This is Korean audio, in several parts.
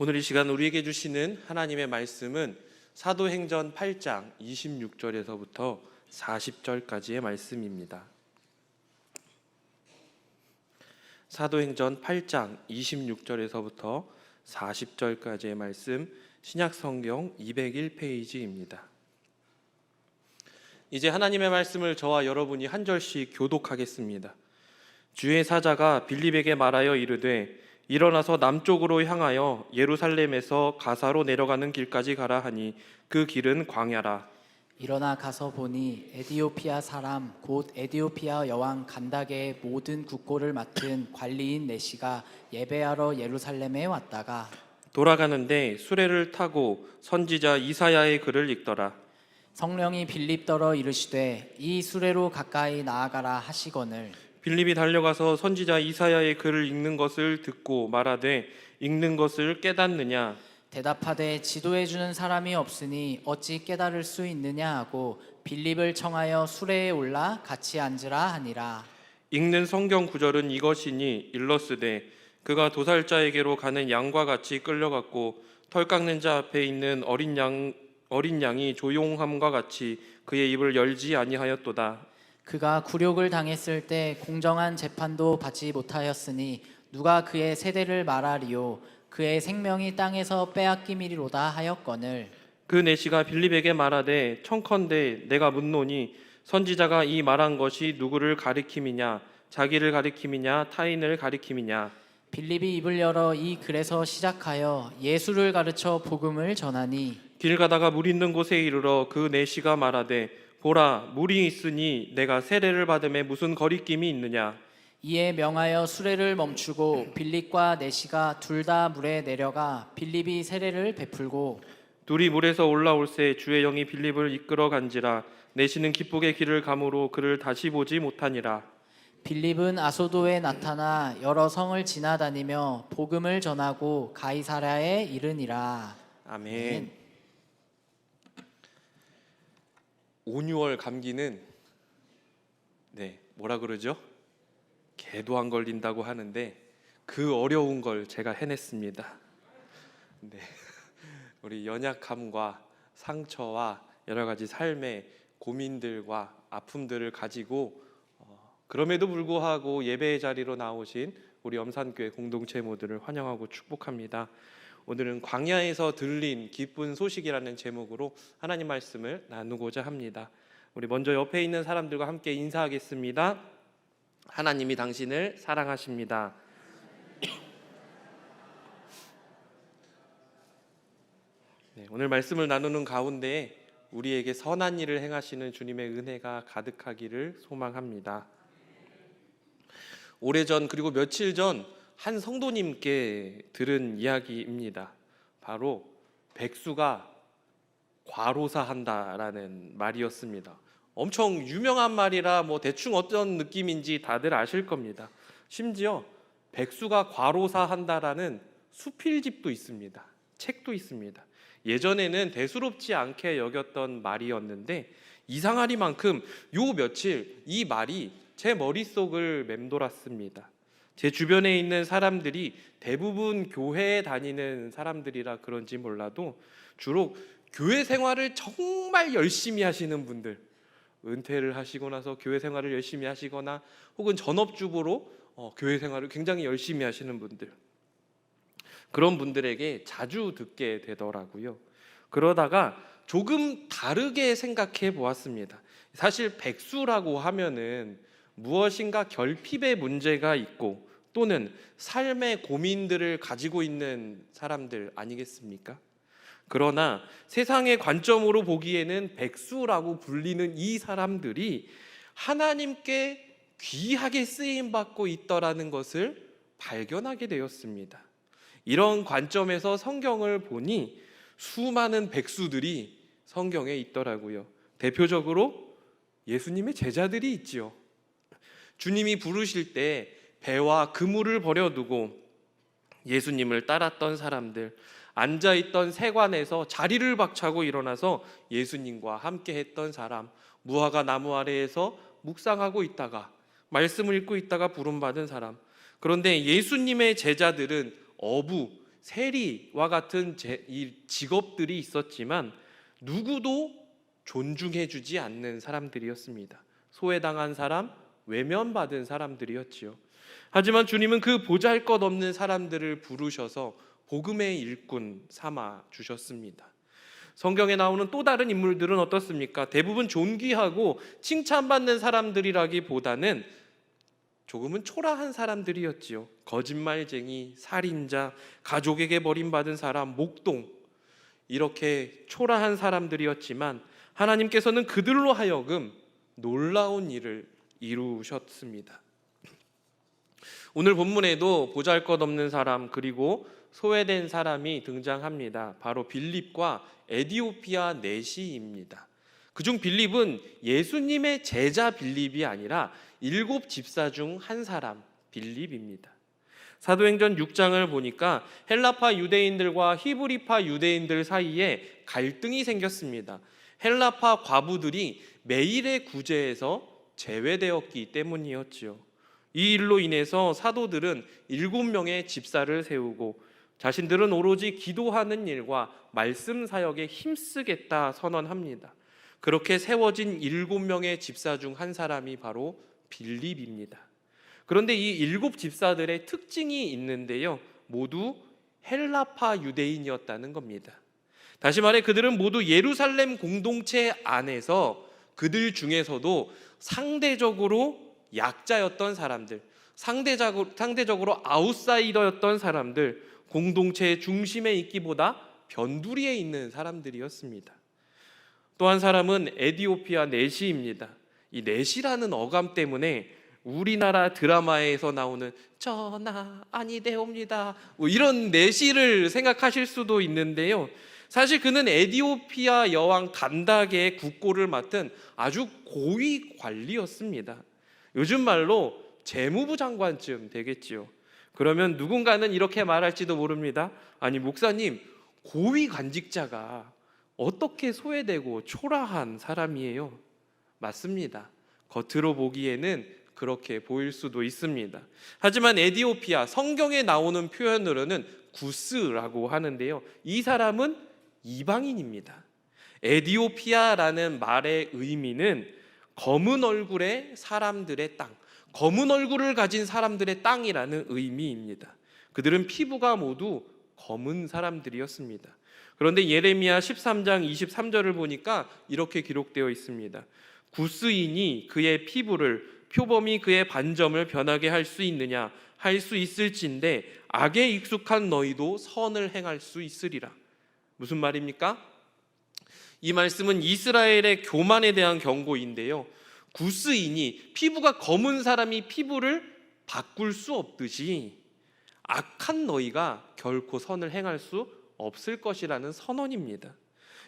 오늘 이 시간 우리에게 주시는 하나님의 말씀은 사도행전 8장 26절에서부터 40절까지의 말씀입니다. 사도행전 8장 26절에서부터 40절까지의 말씀, 신약성경 201페이지입니다. 이제 하나님의 말씀을 저와 여러분이 한 절씩 교독하겠습니다. 주의 사자가 빌립에게 말하여 이르되 일어나서 남쪽으로 향하여 예루살렘에서 가사로 내려가는 길까지 가라 하니 그 길은 광야라. 일어나 가서 보니 에디오피아 사람 곧 에디오피아 여왕 간다게의 모든 국고를 맡은 관리인 내시가 예배하러 예루살렘에 왔다가 돌아가는데 수레를 타고 선지자 이사야의 글을 읽더라. 성령이 빌립더러 이르시되 이 수레로 가까이 나아가라 하시거늘 빌립이 달려가서 선지자 이사야의 글을 읽는 것을 듣고 말하되 읽는 것을 깨닫느냐? 대답하되 지도해 주는 사람이 없으니 어찌 깨달을 수 있느냐 하고 빌립을 청하여 수레에 올라 같이 앉으라 하니라. 읽는 성경 구절은 이것이니 일러스되 그가 도살자에게로 가는 양과 같이 끌려갔고 털 깎는 자 앞에 있는 어린 양이 조용함과 같이 그의 입을 열지 아니하였도다. 그가 굴욕을 당했을 때 공정한 재판도 받지 못하였으니 누가 그의 세대를 말하리요. 그의 생명이 땅에서 빼앗김이리로다 하였거늘 그 내시가 빌립에게 말하되 청컨대 내가 묻노니 선지자가 이 말한 것이 누구를 가리킴이냐? 자기를 가리킴이냐? 타인을 가리킴이냐? 빌립이 입을 열어 이 글에서 시작하여 예수를 가르쳐 복음을 전하니 길 가다가 물 있는 곳에 이르러 그 내시가 말하되 보라 물이 있으니 내가 세례를 받음에 무슨 거리낌이 있느냐? 이에 명하여 수레를 멈추고 빌립과 내시가 둘 다 물에 내려가 빌립이 세례를 베풀고 둘이 물에서 올라올새 주의 영이 빌립을 이끌어 간지라. 내시는 기쁘게 길을 가므로 그를 다시 보지 못하니라. 빌립은 아소도에 나타나 여러 성을 지나다니며 복음을 전하고 가이사랴에 이르니라. 아멘. 5, 6월 감기는 뭐라 그러죠? 개도 안 걸린다고 하는데 그 어려운 걸 제가 해냈습니다. 우리 연약함과 상처와 여러 가지 삶의 고민들과 아픔들을 가지고 그럼에도 불구하고 예배의 자리로 나오신 우리 엄산교회 공동체 모두를 환영하고 축복합니다. 오늘은 광야에서 들린 기쁜 소식이라는 제목으로 하나님 말씀을 나누고자 합니다. 우리 먼저 옆에 있는 사람들과 함께 인사하겠습니다. 하나님이 당신을 사랑하십니다. 오늘 말씀을 나누는 가운데 우리에게 선한 일을 행하시는 주님의 은혜가 가득하기를 소망합니다. 오래전 그리고 며칠 전 한 성도님께 들은 이야기입니다. 바로 백수가 과로사한다라는 말이었습니다. 엄청 유명한 말이라 대충 어떤 느낌인지 다들 아실 겁니다. 심지어 백수가 과로사한다라는 수필집도 있습니다. 책도 있습니다. 예전에는 대수롭지 않게 여겼던 말이었는데 이상하리만큼 요 며칠 이 말이 제 머릿속을 맴돌았습니다. 제 주변에 있는 사람들이 대부분 교회에 다니는 사람들이라 그런지 몰라도 주로 교회 생활을 정말 열심히 하시는 분들, 은퇴를 하시고 나서 교회 생활을 열심히 하시거나 혹은 전업주부로 교회 생활을 굉장히 열심히 하시는 분들, 그런 분들에게 자주 듣게 되더라고요. 그러다가 조금 다르게 생각해 보았습니다. 사실 백수라고 하면은 무엇인가 결핍의 문제가 있고 또는 삶의 고민들을 가지고 있는 사람들 아니겠습니까? 그러나 세상의 관점으로 보기에는 백수라고 불리는 이 사람들이 하나님께 귀하게 쓰임받고 있더라는 것을 발견하게 되었습니다. 이런 관점에서 성경을 보니 수많은 백수들이 성경에 있더라고요. 대표적으로 예수님의 제자들이 있지요. 주님이 부르실 때 배와 그물을 버려두고 예수님을 따랐던 사람들, 앉아있던 세관에서 자리를 박차고 일어나서 예수님과 함께 했던 사람, 무화과 나무 아래에서 묵상하고 있다가 말씀을 읽고 있다가 부름받은 사람. 그런데 예수님의 제자들은 어부, 세리와 같은 이 직업들이 있었지만 누구도 존중해주지 않는 사람들이었습니다. 소외당한 사람, 외면받은 사람들이었지요. 하지만 주님은 그 보잘것없는 사람들을 부르셔서 복음의 일꾼 삼아 주셨습니다. 성경에 나오는 또 다른 인물들은 어떻습니까? 대부분 존귀하고 칭찬받는 사람들이라기보다는 조금은 초라한 사람들이었지요. 거짓말쟁이, 살인자, 가족에게 버림받은 사람, 목동, 이렇게 초라한 사람들이었지만 하나님께서는 그들로 하여금 놀라운 일을 이루셨습니다. 오늘 본문에도 보잘것없는 사람 그리고 소외된 사람이 등장합니다. 바로 빌립과 에디오피아 내시입니다. 그중 빌립은 예수님의 제자 빌립이 아니라 7 집사 중 한 사람 빌립입니다. 사도행전 6장을 보니까 헬라파 유대인들과 히브리파 유대인들 사이에 갈등이 생겼습니다. 헬라파 과부들이 매일의 구제에서 제외되었기 때문이었지요. 이 일로 인해서 사도들은 7명의 집사를 세우고 자신들은 오로지 기도하는 일과 말씀 사역에 힘쓰겠다 선언합니다. 그렇게 세워진 7명의 집사 중 한 사람이 바로 빌립입니다. 그런데 이 7 집사들의 특징이 있는데요, 모두 헬라파 유대인이었다는 겁니다. 다시 말해 그들은 모두 예루살렘 공동체 안에서 그들 중에서도 상대적으로 약자였던 사람들, 상대적으로 아웃사이더였던 사람들, 공동체의 중심에 있기보다 변두리에 있는 사람들이었습니다. 또 한 사람은 에디오피아 내시입니다. 이 내시라는 어감 때문에 우리나라 드라마에서 나오는 전하 아니되옵니다 이런 내시를 생각하실 수도 있는데요, 사실 그는 에디오피아 여왕 간다게의 국고를 맡은 아주 고위 관리였습니다. 요즘 말로 재무부 장관쯤 되겠지요. 그러면 누군가는 이렇게 말할지도 모릅니다. 아니 목사님, 고위 관직자가 어떻게 소외되고 초라한 사람이에요? 맞습니다. 겉으로 보기에는 그렇게 보일 수도 있습니다. 하지만 에디오피아, 성경에 나오는 표현으로는 구스라고 하는데요, 이 사람은 이방인입니다. 에디오피아라는 말의 의미는 검은 얼굴의 사람들의 땅, 검은 얼굴을 가진 사람들의 땅이라는 의미입니다. 그들은 피부가 모두 검은 사람들이었습니다. 그런데 예레미야 13장 23절을 보니까 이렇게 기록되어 있습니다. 구스인이 그의 피부를, 표범이 그의 반점을 변하게 할 수 있느냐? 할 수 있을진데 악에 익숙한 너희도 선을 행할 수 있으리라. 무슨 말입니까? 이 말씀은 이스라엘의 교만에 대한 경고인데요, 구스인이, 피부가 검은 사람이 피부를 바꿀 수 없듯이 악한 너희가 결코 선을 행할 수 없을 것이라는 선언입니다.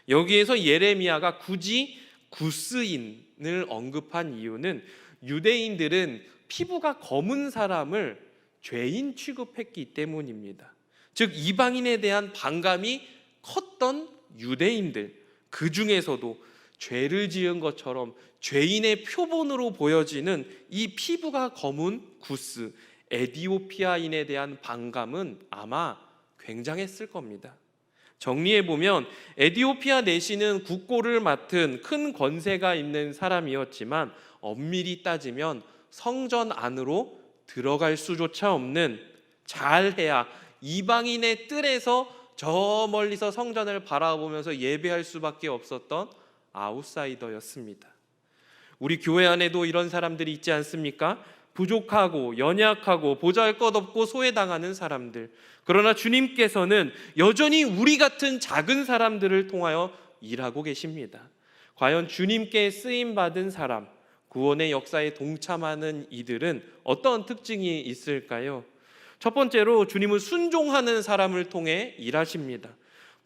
여기에서 예레미야가 굳이 구스인을 언급한 이유는 유대인들은 피부가 검은 사람을 죄인 취급했기 때문입니다. 즉 이방인에 대한 반감이 컸던 유대인들, 그 중에서도 죄를 지은 것처럼 죄인의 표본으로 보여지는 이 피부가 검은 구스, 에디오피아인에 대한 반감은 아마 굉장했을 겁니다. 정리해보면 에디오피아 내시는 국고를 맡은 큰 권세가 있는 사람이었지만 엄밀히 따지면 성전 안으로 들어갈 수조차 없는, 잘해야 이방인의 뜰에서 저 멀리서 성전을 바라보면서 예배할 수밖에 없었던 아웃사이더였습니다. 우리 교회 안에도 이런 사람들이 있지 않습니까? 부족하고 연약하고 보잘것없고 소외당하는 사람들. 그러나 주님께서는 여전히 우리 같은 작은 사람들을 통하여 일하고 계십니다. 과연 주님께 쓰임받은 사람, 구원의 역사에 동참하는 이들은 어떤 특징이 있을까요? 첫 번째로 주님은 순종하는 사람을 통해 일하십니다.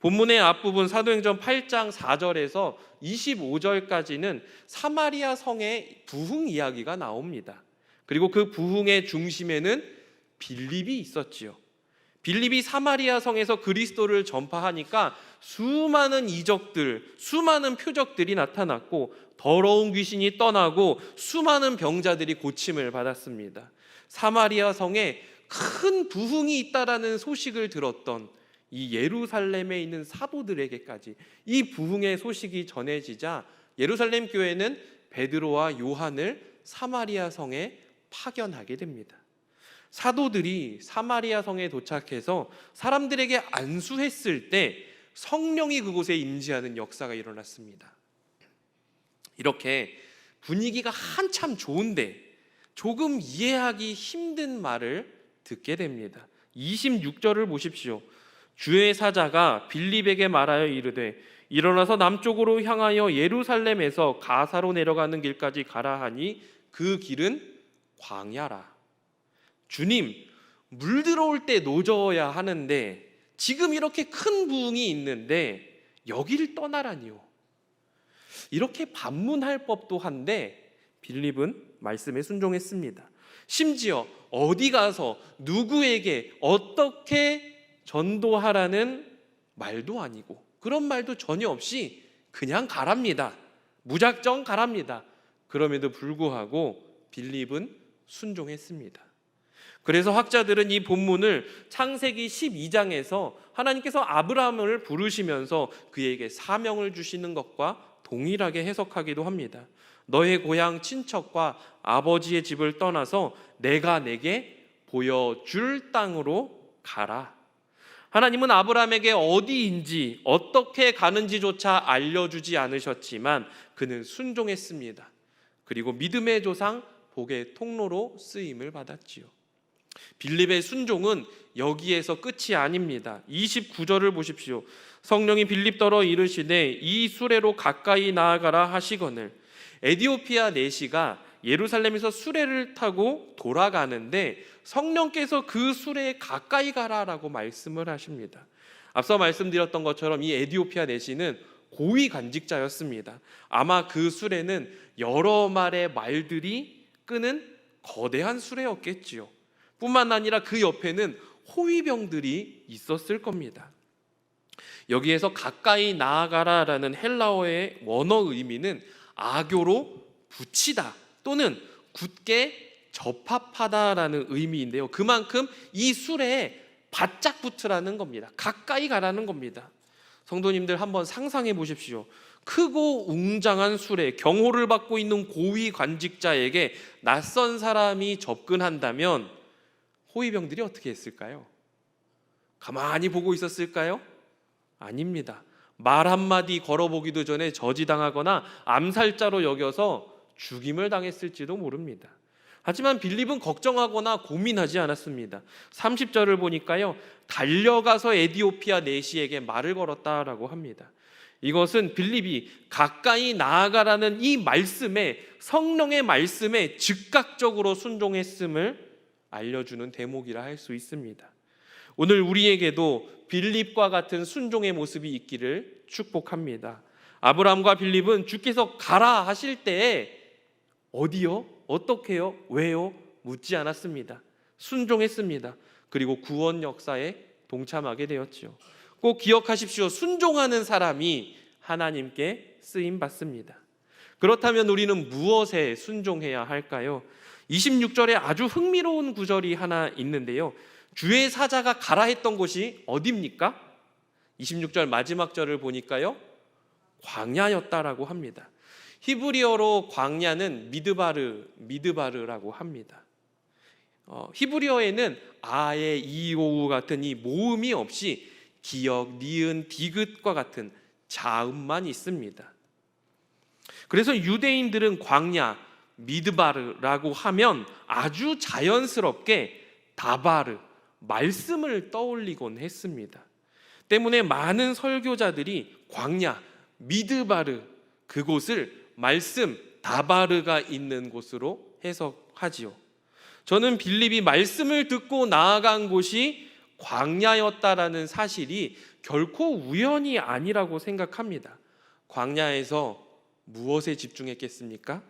본문의 앞부분 사도행전 8장 4절에서 25절까지는 사마리아 성의 부흥 이야기가 나옵니다. 그리고 그 부흥의 중심에는 빌립이 있었지요. 빌립이 사마리아 성에서 그리스도를 전파하니까 수많은 이적들, 수많은 표적들이 나타났고 더러운 귀신이 떠나고 수많은 병자들이 고침을 받았습니다. 사마리아 성에 큰 부흥이 있다라는 소식을 들었던 이 예루살렘에 있는 사도들에게까지 이 부흥의 소식이 전해지자 예루살렘 교회는 베드로와 요한을 사마리아 성에 파견하게 됩니다. 사도들이 사마리아 성에 도착해서 사람들에게 안수했을 때 성령이 그곳에 임재하는 역사가 일어났습니다. 이렇게 분위기가 한참 좋은데 조금 이해하기 힘든 말을 듣게 됩니다. 26절을 보십시오. 주의 사자가 빌립에게 말하여 이르되 일어나서 남쪽으로 향하여 예루살렘에서 가사로 내려가는 길까지 가라 하니 그 길은 광야라. 주님, 물 들어올 때 노져야 하는데 지금 이렇게 큰 부흥이 있는데 여기를 떠나라니요. 이렇게 반문할 법도 한데 빌립은 말씀에 순종했습니다. 심지어 어디 가서 누구에게 어떻게 전도하라는 말도 아니고 그런 말도 전혀 없이 그냥 가랍니다. 무작정 가랍니다. 그럼에도 불구하고 빌립은 순종했습니다. 그래서 학자들은 이 본문을 창세기 12장에서 하나님께서 아브라함을 부르시면서 그에게 사명을 주시는 것과 동일하게 해석하기도 합니다. 너의 고향 친척과 아버지의 집을 떠나서 내가 내게 보여줄 땅으로 가라. 하나님은 아브라함에게 어디인지 어떻게 가는지조차 알려주지 않으셨지만 그는 순종했습니다. 그리고 믿음의 조상 복의 통로로 쓰임을 받았지요. 빌립의 순종은 여기에서 끝이 아닙니다. 29절을 보십시오. 성령이 빌립더러 이르시되 이 수레로 가까이 나아가라 하시거늘. 에디오피아 내시가 예루살렘에서 수레를 타고 돌아가는데 성령께서 그 수레에 가까이 가라라고 말씀을 하십니다. 앞서 말씀드렸던 것처럼 이 에디오피아 내시는 고위 관직자였습니다. 아마 그 수레는 여러 마리의 말들이 끄는 거대한 수레였겠지요. 뿐만 아니라 그 옆에는 호위병들이 있었을 겁니다. 여기에서 가까이 나아가라라는 헬라어의 원어 의미는 악교로 붙이다 또는 굳게 접합하다라는 의미인데요. 그만큼 이 수레에 바짝 붙으라는 겁니다. 가까이 가라는 겁니다. 성도님들 한번 상상해 보십시오. 크고 웅장한 수레, 경호를 받고 있는 고위 관직자에게 낯선 사람이 접근한다면 호위병들이 어떻게 했을까요? 가만히 보고 있었을까요? 아닙니다. 말 한마디 걸어보기도 전에 저지당하거나 암살자로 여겨서 죽임을 당했을지도 모릅니다. 하지만 빌립은 걱정하거나 고민하지 않았습니다. 30절을 보니까요, 달려가서 에디오피아 내시에게 말을 걸었다라고 합니다. 이것은 빌립이 가까이 나아가라는 이 말씀에, 성령의 말씀에 즉각적으로 순종했음을 알려주는 대목이라 할 수 있습니다. 오늘 우리에게도 빌립과 같은 순종의 모습이 있기를 축복합니다. 아브라함과 빌립은 주께서 가라 하실 때에 어디요? 어떻게요? 왜요? 묻지 않았습니다. 순종했습니다. 그리고 구원 역사에 동참하게 되었죠. 꼭 기억하십시오. 순종하는 사람이 하나님께 쓰임 받습니다. 그렇다면 우리는 무엇에 순종해야 할까요? 26절에 아주 흥미로운 구절이 하나 있는데요. 주의 사자가 가라 했던 곳이 어디입니까? 26절 마지막 절을 보니까요, 광야였다라고 합니다. 히브리어로 광야는 미드바르라고 합니다. 히브리어에는 아에 이오우 같은 이 모음이 없이 기역, 니은, 디귿과 같은 자음만 있습니다. 그래서 유대인들은 광야, 미드바르라고 하면 아주 자연스럽게 다바르, 말씀을 떠올리곤 했습니다. 때문에 많은 설교자들이 광야, 미드바르, 그곳을 말씀, 다바르가 있는 곳으로 해석하지요. 저는 빌립이 말씀을 듣고 나아간 곳이 광야였다라는 사실이 결코 우연이 아니라고 생각합니다. 광야에서 무엇에 집중했겠습니까?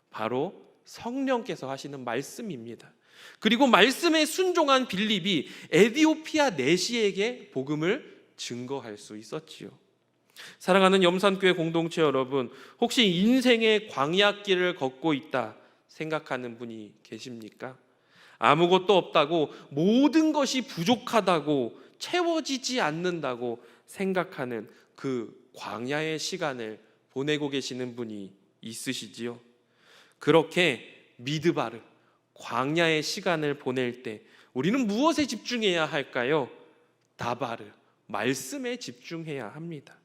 바로 성령께서 하시는 말씀입니다. 그리고 말씀에 순종한 빌립이 에디오피아 내시에게 복음을 증거할 수 있었지요. 사랑하는 염산교회 공동체 여러분, 혹시 인생의 광야길을 걷고 있다 생각하는 분이 계십니까? 아무것도 없다고, 모든 것이 부족하다고, 채워지지 않는다고 생각하는 그 광야의 시간을 보내고 계시는 분이 있으시지요. 그렇게 미드바르, 광야의 시간을 보낼 때 우리는 무엇에 집중해야 할까요? 다바르, 말씀에 집중해야 합니다.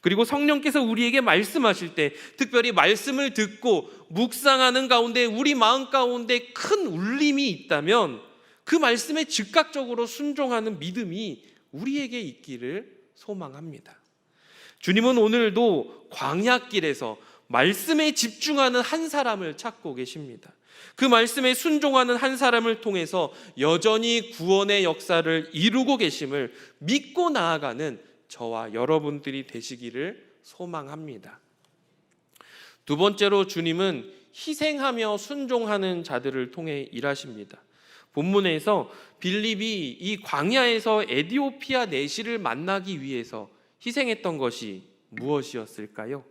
그리고 성령께서 우리에게 말씀하실 때, 특별히 말씀을 듣고 묵상하는 가운데 우리 마음 가운데 큰 울림이 있다면 그 말씀에 즉각적으로 순종하는 믿음이 우리에게 있기를 소망합니다. 주님은 오늘도 광야길에서 말씀에 집중하는 한 사람을 찾고 계십니다. 그 말씀에 순종하는 한 사람을 통해서 여전히 구원의 역사를 이루고 계심을 믿고 나아가는 저와 여러분들이 되시기를 소망합니다. 두 번째로 주님은 희생하며 순종하는 자들을 통해 일하십니다. 본문에서 빌립이 이 광야에서 에디오피아 내시를 만나기 위해서 희생했던 것이 무엇이었을까요?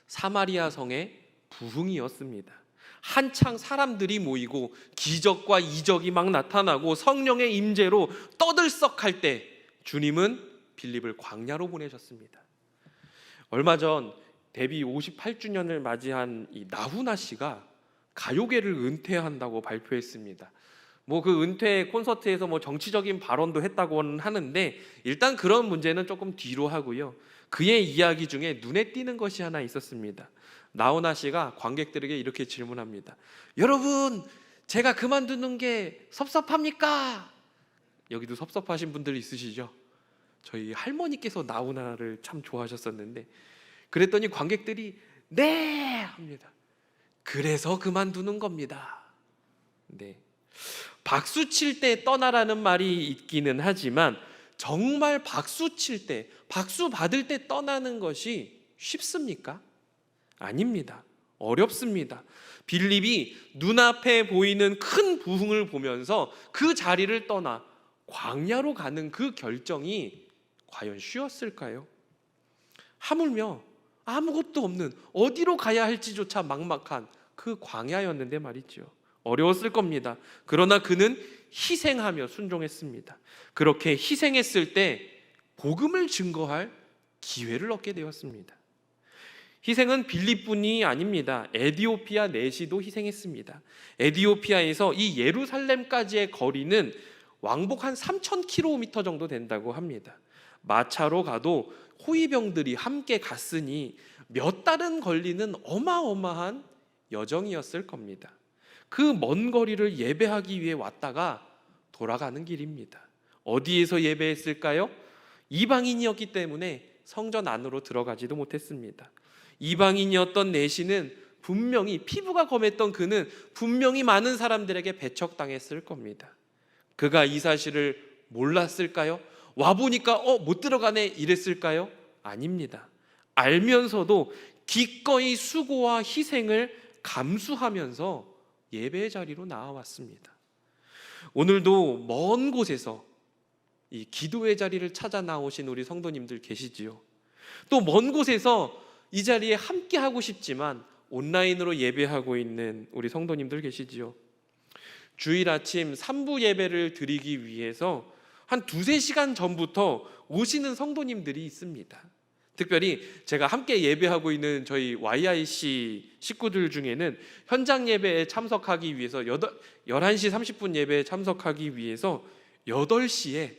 사마리아 성의 부흥이었습니다. 한창 사람들이 모이고 기적과 이적이 막 나타나고 성령의 임재로 떠들썩할 때 주님은 빌립을 광야로 보내셨습니다. 얼마 전 데뷔 58주년을 맞이한 이 나훈아 씨가 가요계를 은퇴한다고 발표했습니다. 그 은퇴 콘서트에서 정치적인 발언도 했다고는 하는데 일단 그런 문제는 조금 뒤로 하고요. 그의 이야기 중에 눈에 띄는 것이 하나 있었습니다. 나훈아 씨가 관객들에게 이렇게 질문합니다. 여러분, 제가 그만두는 게 섭섭합니까? 여기도 섭섭하신 분들 있으시죠? 저희 할머니께서 나훈아를 참 좋아하셨었는데 그랬더니 관객들이 네! 합니다. 그래서 그만두는 겁니다. 네. 박수 칠 때 떠나라는 말이 있기는 하지만 정말 박수 칠 때, 박수 받을 때 떠나는 것이 쉽습니까? 아닙니다. 어렵습니다. 빌립이 눈앞에 보이는 큰 부흥을 보면서 그 자리를 떠나 광야로 가는 그 결정이 과연 쉬웠을까요? 하물며 아무것도 없는 어디로 가야 할지조차 막막한 그 광야였는데 말이죠. 어려웠을 겁니다. 그러나 그는 희생하며 순종했습니다. 그렇게 희생했을 때 복음을 증거할 기회를 얻게 되었습니다. 희생은 빌립뿐이 아닙니다. 에디오피아 내시도 희생했습니다. 에디오피아에서 이 예루살렘까지의 거리는 왕복 한 3,000km 정도 된다고 합니다. 마차로 가도 호위병들이 함께 갔으니 몇 달은 걸리는 어마어마한 여정이었을 겁니다. 그 먼 거리를 예배하기 위해 왔다가 돌아가는 길입니다. 어디에서 예배했을까요? 이방인이었기 때문에 성전 안으로 들어가지도 못했습니다. 이방인이었던 내시는 분명히 피부가 검했던 그는 분명히 많은 사람들에게 배척당했을 겁니다. 그가 이 사실을 몰랐을까요? 와보니까 못 들어가네 이랬을까요? 아닙니다. 알면서도 기꺼이 수고와 희생을 감수하면서 예배의 자리로 나와왔습니다. 오늘도 먼 곳에서 이 기도의 자리를 찾아 나오신 우리 성도님들 계시지요. 또 먼 곳에서 이 자리에 함께 하고 싶지만 온라인으로 예배하고 있는 우리 성도님들 계시지요. 주일 아침 3부 예배를 드리기 위해서 한 2-3시간 전부터 오시는 성도님들이 있습니다. 특별히 제가 함께 예배하고 있는 저희 YIC 식구들 중에는 현장 예배에 참석하기 위해서 11시 30분 예배에 참석하기 위해서 8시에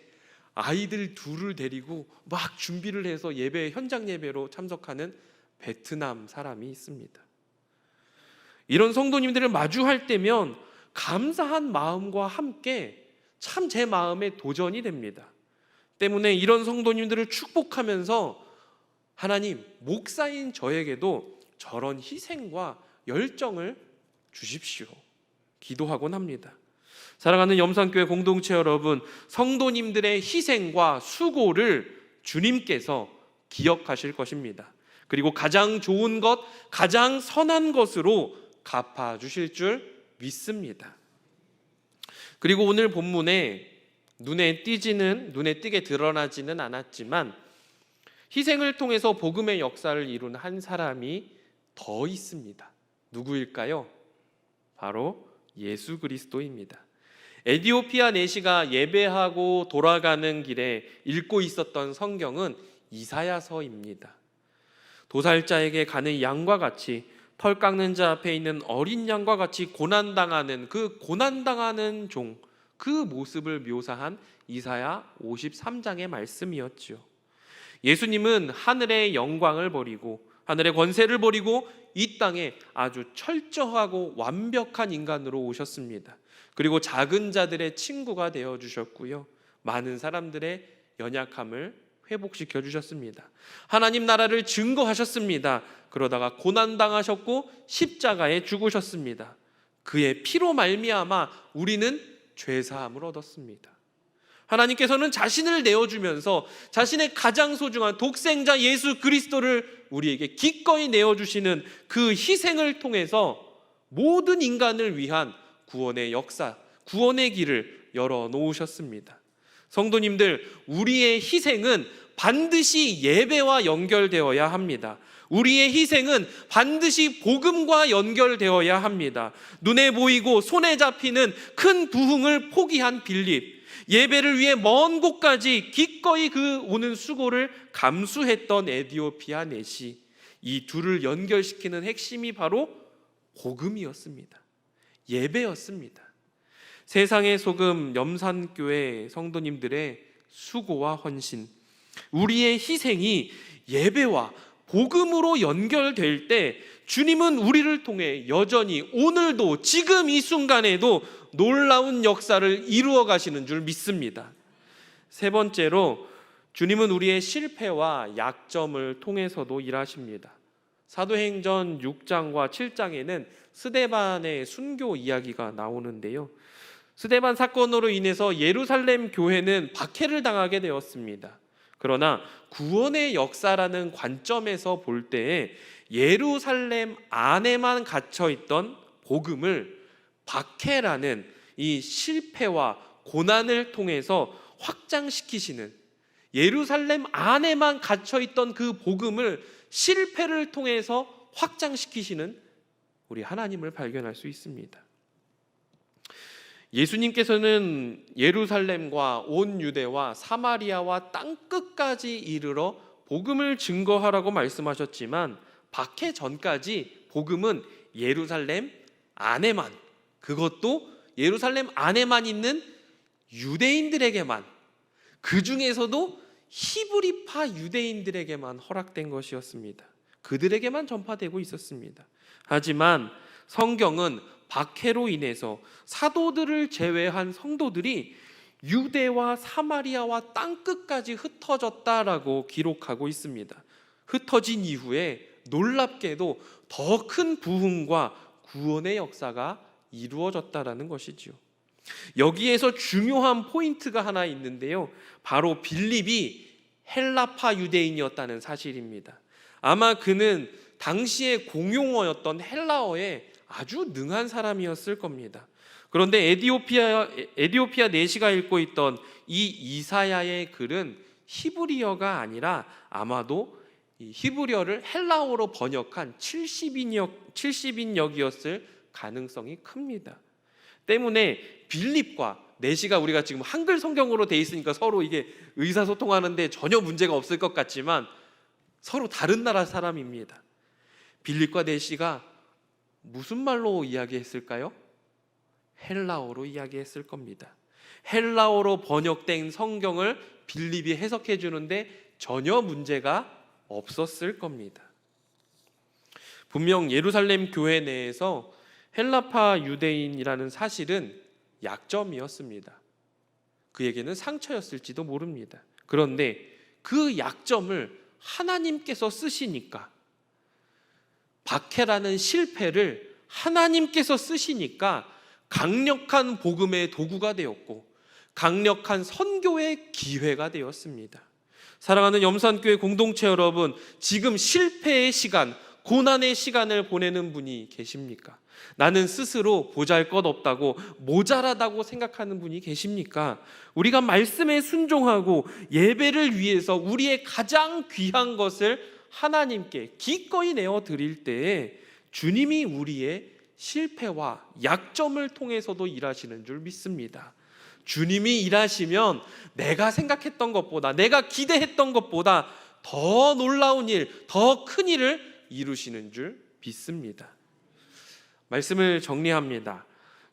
아이들 둘을 데리고 막 준비를 해서 현장 예배로 참석하는 베트남 사람이 있습니다. 이런 성도님들을 마주할 때면 감사한 마음과 함께 참 제 마음에 도전이 됩니다. 때문에 이런 성도님들을 축복하면서 하나님, 목사인 저에게도 저런 희생과 열정을 주십시오. 기도하곤 합니다. 사랑하는 염산교회 공동체 여러분, 성도님들의 희생과 수고를 주님께서 기억하실 것입니다. 그리고 가장 좋은 것, 가장 선한 것으로 갚아주실 줄 믿습니다. 그리고 오늘 본문에 눈에 띄게 드러나지는 않았지만 희생을 통해서 복음의 역사를 이룬 한 사람이 더 있습니다. 누구일까요? 바로 예수 그리스도입니다. 에디오피아 내시가 예배하고 돌아가는 길에 읽고 있었던 성경은 이사야서입니다. 도살자에게 가는 양과 같이, 털 깎는 자 앞에 있는 어린 양과 같이 고난당하는 그 고난당하는 종, 그 모습을 묘사한 이사야 53장의 말씀이었죠. 예수님은 하늘의 영광을 버리고 하늘의 권세를 버리고 이 땅에 아주 철저하고 완벽한 인간으로 오셨습니다. 그리고 작은 자들의 친구가 되어 주셨고요, 많은 사람들의 연약함을 회복시켜 주셨습니다. 하나님 나라를 증거하셨습니다. 그러다가 고난당하셨고 십자가에 죽으셨습니다. 그의 피로 말미암아 우리는 죄사함을 얻었습니다. 하나님께서는 자신을 내어주면서 자신의 가장 소중한 독생자 예수 그리스도를 우리에게 기꺼이 내어주시는 그 희생을 통해서 모든 인간을 위한 구원의 역사, 구원의 길을 열어놓으셨습니다. 성도님들, 우리의 희생은 반드시 예배와 연결되어야 합니다. 우리의 희생은 반드시 복음과 연결되어야 합니다. 눈에 보이고 손에 잡히는 큰 부흥을 포기한 빌립, 예배를 위해 먼 곳까지 기꺼이 그 오는 수고를 감수했던 에디오피아 내시, 이 둘을 연결시키는 핵심이 바로 복음이었습니다. 예배였습니다. 세상의 소금 염산교회 성도님들의 수고와 헌신, 우리의 희생이 예배와 복음으로 연결될 때 주님은 우리를 통해 여전히 오늘도 지금 이 순간에도 놀라운 역사를 이루어 가시는 줄 믿습니다. 세 번째로, 주님은 우리의 실패와 약점을 통해서도 일하십니다. 사도행전 6장과 7장에는 스데반의 순교 이야기가 나오는데요, 스데반 사건으로 인해서 예루살렘 교회는 박해를 당하게 되었습니다. 그러나 구원의 역사라는 관점에서 볼 때에 예루살렘 안에만 갇혀있던 복음을 박해라는 이 실패와 고난을 통해서 확장시키시는, 예루살렘 안에만 갇혀있던 그 복음을 실패를 통해서 확장시키시는 우리 하나님을 발견할 수 있습니다. 예수님께서는 예루살렘과 온 유대와 사마리아와 땅끝까지 이르러 복음을 증거하라고 말씀하셨지만, 박해 전까지 복음은 예루살렘 안에만, 그것도 예루살렘 안에만 있는 유대인들에게만, 그 중에서도 히브리파 유대인들에게만 허락된 것이었습니다. 그들에게만 전파되고 있었습니다. 하지만 성경은 박해로 인해서 사도들을 제외한 성도들이 유대와 사마리아와 땅끝까지 흩어졌다라고 기록하고 있습니다. 흩어진 이후에 놀랍게도 더 큰 부흥과 구원의 역사가 이루어졌다라는 것이지요. 여기에서 중요한 포인트가 하나 있는데요, 바로 빌립이 헬라파 유대인이었다는 사실입니다. 아마 그는 당시의 공용어였던 헬라어에 아주 능한 사람이었을 겁니다. 그런데 에디오피아 내시가 읽고 있던 이 이사야의 글은 히브리어가 아니라 아마도 이 히브리어를 헬라어로 번역한 70인역이었을 가능성이 큽니다. 때문에 빌립과 내시가, 우리가 지금 한글 성경으로 돼 있으니까 서로 이게 의사소통하는데 전혀 문제가 없을 것 같지만 서로 다른 나라 사람입니다. 빌립과 내시가 무슨 말로 이야기했을까요? 헬라어로 이야기했을 겁니다. 헬라어로 번역된 성경을 빌립이 해석해 주는데 전혀 문제가 없었을 겁니다. 분명 예루살렘 교회 내에서 헬라파 유대인이라는 사실은 약점이었습니다. 그에게는 상처였을지도 모릅니다. 그런데 그 약점을 하나님께서 쓰시니까, 박해라는 실패를 하나님께서 쓰시니까 강력한 복음의 도구가 되었고 강력한 선교의 기회가 되었습니다. 사랑하는 염산교회 공동체 여러분, 지금 실패의 시간, 고난의 시간을 보내는 분이 계십니까? 나는 스스로 보잘것없다고, 모자라다고 생각하는 분이 계십니까? 우리가 말씀에 순종하고 예배를 위해서 우리의 가장 귀한 것을 하나님께 기꺼이 내어 드릴 때에 주님이 우리의 실패와 약점을 통해서도 일하시는 줄 믿습니다. 주님이 일하시면 내가 생각했던 것보다, 내가 기대했던 것보다 더 놀라운 일, 더 큰 일을 이루시는 줄 믿습니다. 말씀을 정리합니다.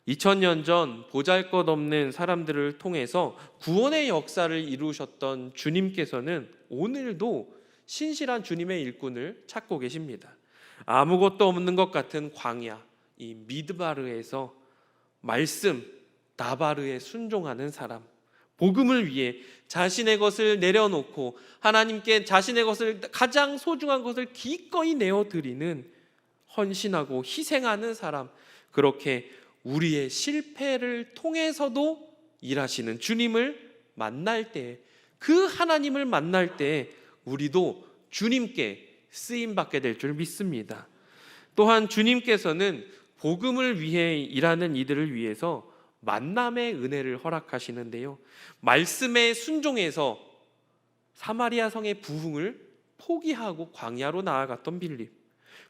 2000년 전 보잘것없는 사람들을 통해서 구원의 역사를 이루셨던 주님께서는 오늘도 신실한 주님의 일꾼을 찾고 계십니다. 아무것도 없는 것 같은 광야, 이 미드바르에서 말씀, 다바르에 순종하는 사람, 복음을 위해 자신의 것을 내려놓고 하나님께 자신의 것을, 가장 소중한 것을 기꺼이 내어드리는, 헌신하고 희생하는 사람, 그렇게 우리의 실패를 통해서도 일하시는 주님을 만날 때, 그 하나님을 만날 때 우리도 주님께 쓰임받게 될 줄 믿습니다. 또한 주님께서는 복음을 위해 일하는 이들을 위해서 만남의 은혜를 허락하시는데요, 말씀에 순종해서 사마리아 성의 부흥을 포기하고 광야로 나아갔던 빌립,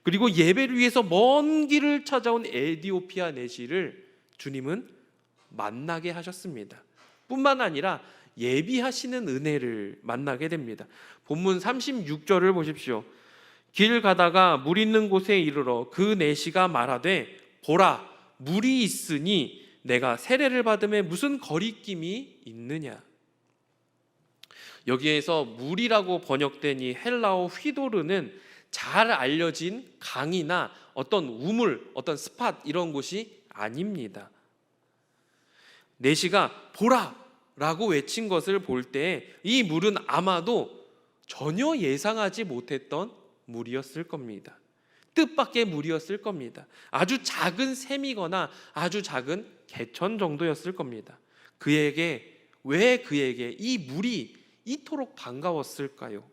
그리고 예배를 위해서 먼 길을 찾아온 에디오피아 내시를 주님은 만나게 하셨습니다. 뿐만 아니라 예비하시는 은혜를 만나게 됩니다. 본문 36절을 보십시오. 길 가다가 물 있는 곳에 이르러 그 내시가 말하되 보라, 물이 있으니 내가 세례를 받음에 무슨 거리낌이 있느냐. 여기에서 물이라고 번역된 이 헬라어 휘도르는 잘 알려진 강이나 어떤 우물, 어떤 스팟, 이런 곳이 아닙니다. 내시가 보라 라고 외친 것을 볼 때 이 물은 아마도 전혀 예상하지 못했던 물이었을 겁니다. 뜻밖의 물이었을 겁니다. 아주 작은 샘이거나 아주 작은 개천 정도였을 겁니다. 왜 그에게 이 물이 이토록 반가웠을까요?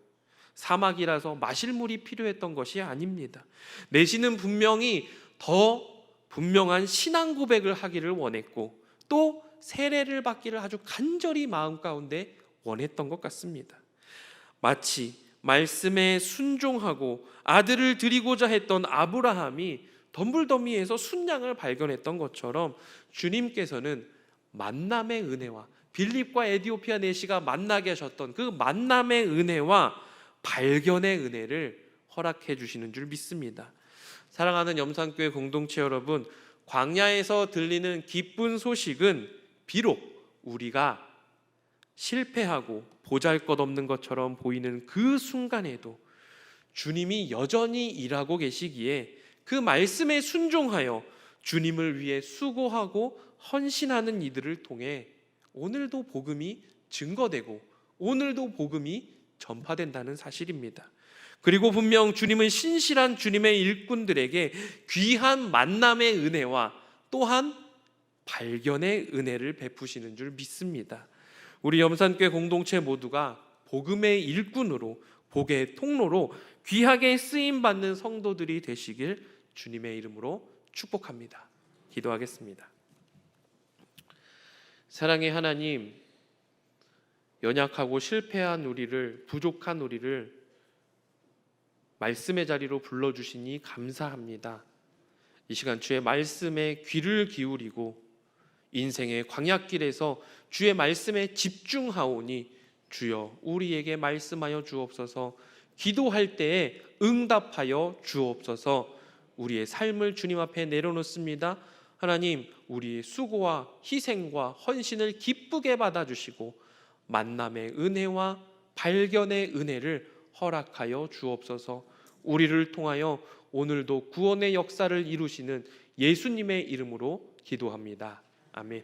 사막이라서 마실 물이 필요했던 것이 아닙니다. 내시는 분명히 더 분명한 신앙 고백을 하기를 원했고, 또 세례를 받기를 아주 간절히 마음 가운데 원했던 것 같습니다. 마치 말씀에 순종하고 아들을 드리고자 했던 아브라함이 덤불더미에서 순양을 발견했던 것처럼 주님께서는 만남의 은혜와, 빌립과 에디오피아 내시가 만나게 하셨던 그 만남의 은혜와 발견의 은혜를 허락해 주시는 줄 믿습니다. 사랑하는 염산교회 공동체 여러분, 광야에서 들리는 기쁜 소식은 비록 우리가 실패하고 보잘것없는 것처럼 보이는 그 순간에도 주님이 여전히 일하고 계시기에 그 말씀에 순종하여 주님을 위해 수고하고 헌신하는 이들을 통해 오늘도 복음이 증거되고 오늘도 복음이 전파된다는 사실입니다. 그리고 분명 주님은 신실한 주님의 일꾼들에게 귀한 만남의 은혜와 또한 발견의 은혜를 베푸시는 줄 믿습니다. 우리 염산교회 공동체 모두가 복음의 일꾼으로, 복의 통로로 귀하게 쓰임받는 성도들이 되시길 주님의 이름으로 축복합니다. 기도하겠습니다. 사랑의 하나님, 연약하고 실패한 우리를, 부족한 우리를 말씀의 자리로 불러주시니 감사합니다. 이 시간 주의 말씀에 귀를 기울이고 인생의 광야길에서 주의 말씀에 집중하오니 주여 우리에게 말씀하여 주옵소서. 기도할 때에 응답하여 주옵소서. 우리의 삶을 주님 앞에 내려놓습니다. 하나님, 우리의 수고와 희생과 헌신을 기쁘게 받아주시고 만남의 은혜와 발견의 은혜를 허락하여 주옵소서. 우리를 통하여 오늘도 구원의 역사를 이루시는 예수님의 이름으로 기도합니다. 아멘.